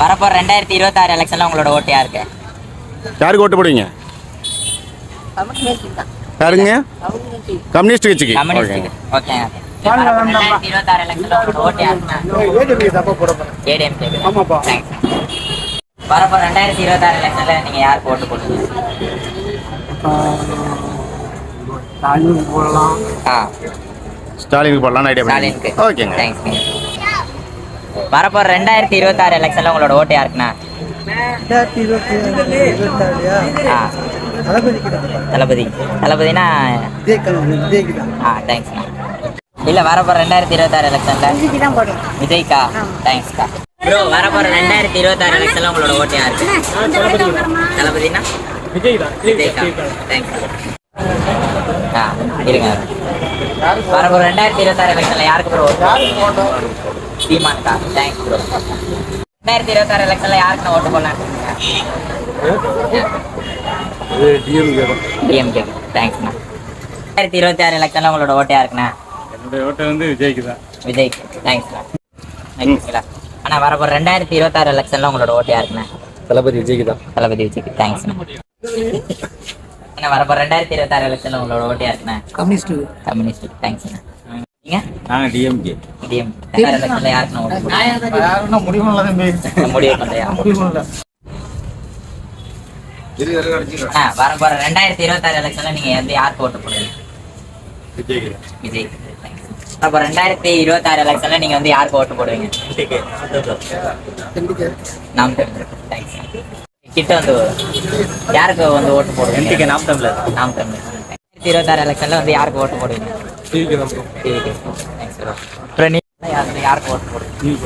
வரப்போ 2026 எலெக்ஷன்ல உங்களோட ஓட்டு யாருக்கு? யாருக்கு ஓட்டு போடுவீங்க? யாருங்க? கம்யூனிஸ்ட் கட்சிக்கு. கம்யூனிஸ்ட். ஓகேங்க. 2026 எலெக்ஷன்ல உங்களோட ஓட்டு யாருக்குண்ணா? ஏடிஎம்கே. ஆமாப்பா. வரப்போ 2026 எலெக்ஷன்ல நீங்க யாருக்கு ஓட்டு போடுவீங்க? ஸ்டாலினுக்கு போடலாம். ஸ்டாலினுக்கு போடலாம் ஐடியா. ஸ்டாலினுக்கு. ஓகேங்க. தேங்க்ஸ்ங்க. வரப்போ 2026 எலெக்ஷன்ல உங்களோட ஓட்டு யாருக்குண்ணா? 2026 தளபதி. தளபதினா தேங்க்ஸ்ண்ணா. இல்ல வரப்போ 2026 எலெக்ஷன்ல விஜய்க்கா. தேங்க்ஸ்க்கா. ப்ரோ வரப்போ 2026 எலெக்ஷன்ல உங்களோட ஓட்டு யாருக்கு? தளபதினா விஜய்க்கா. தேங்க்ஸ். இருங்க. வரப்போ 2026 எலெக்ஷன்ல யாருக்கு ப்ரோ? சீமான்க்கா. Thanks bro. 2026 எலெக்ஷன்ல யாருக்கு ஓட்டு போடலாம்? டிஎம்கே. தேங்க்ஸ்ண்ணா. 2026 எலெக்ஷன்ல உங்களோட ஓட்டு யாருக்குண்ணா? என்னுடைய ஓட்டு வந்து விஜய்க்கு தான். விஜய்க்கு. தேங்க்ஸ்ண்ணா. தேங்க்ஸ்ங்களா. அண்ணா வரப்போ 2026 எலெக்ஷன்ல உங்களோட ஓட்டு யாருக்குண்ணா? தளபதி விஜய்க்கு தான். தளபதி விஜய்க்கு. தேங்க்ஸ்ண்ணா. அண்ணா வரப்போ 2026 எலெக்ஷன்ல உங்களோட ஓட்டு யாருக்குண்ணா? கம்யூனிஸ்ட். தேங்க்ஸ்ண்ணா. நீங்க? டிஎம்கே. டிஎம்கே. எலெக்ஷன்ல யாருக்குண்ணா ஓட்டு போடுவீங்க? யாருன்னா முடிவு இல்லை. முடிவு பண்ணலையா? வரப்போற 2026 எலெக்ஷன்ல நீங்க எந்த யாருக்கு ஓட்டு போடுவீங்க? விஜய். அப்போ 2026 எலெக்ஷன்ல நீங்க வந்து யாருக்கு ஓட்டு போடுவீங்க? நாம் தமிழர். தேங்க்ஸ். கிட்ட வந்து யாருக்கு வந்து ஓட்டு போடுவீங்க? நாம் தமிழர். 2026 எலெக்ஷன்ல வந்து யாருக்கு ஓட்டு போடுவீங்க? தேங்க்ஸ். யாருக்கு ஓட்டு போடுவீங்க?